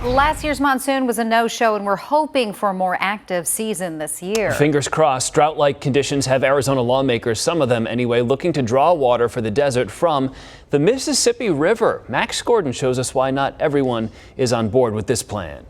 Last year's monsoon was a no-show, and we're hoping for a more active season this year. Fingers crossed. Drought-like conditions have Arizona lawmakers, some of them anyway, looking to draw water for the desert from the Mississippi River. Max Gordon shows us why not everyone is on board with this plan.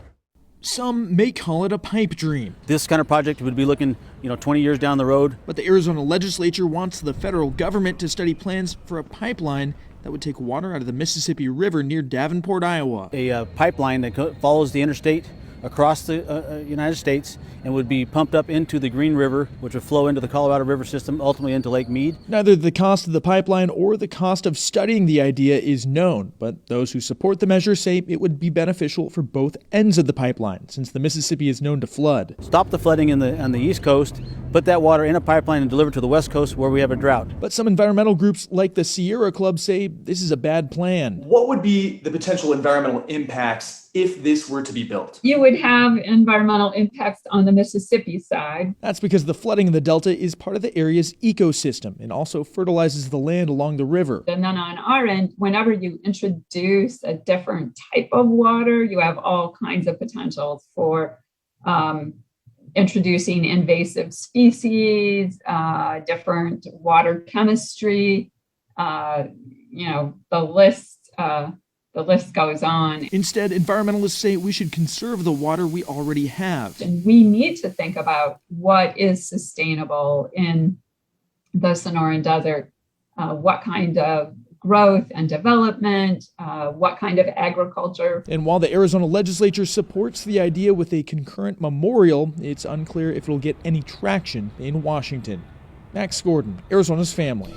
Some may call it a pipe dream. This kind of project would be looking, 20 years down the road. But the Arizona legislature wants the federal government to study plans for a pipeline that would take water out of the Mississippi River near Davenport, Iowa. A pipeline that follows the interstate across the United States and would be pumped up into the Green River, which would flow into the Colorado River system, ultimately into Lake Mead. Neither the cost of the pipeline or the cost of studying the idea is known, but those who support the measure say it would be beneficial for both ends of the pipeline, since the Mississippi is known to flood. Stop the flooding on the East Coast, put that water in a pipeline and deliver it to the West Coast where we have a drought. But some environmental groups like the Sierra Club say this is a bad plan. What would be the potential environmental impacts if this were to be built? You would have environmental impacts on the Mississippi side. That's because the flooding in the Delta is part of the area's ecosystem and also fertilizes the land along the river. And then on our end, whenever you introduce a different type of water, you have all kinds of potential for introducing invasive species, different water chemistry, the list goes on. Instead, environmentalists say we should conserve the water we already have. And we need to think about what is sustainable in the Sonoran Desert, what kind of growth and development, what kind of agriculture. And while the Arizona legislature supports the idea with a concurrent memorial, it's unclear if it'll get any traction in Washington. Max Gordon, Arizona's Family.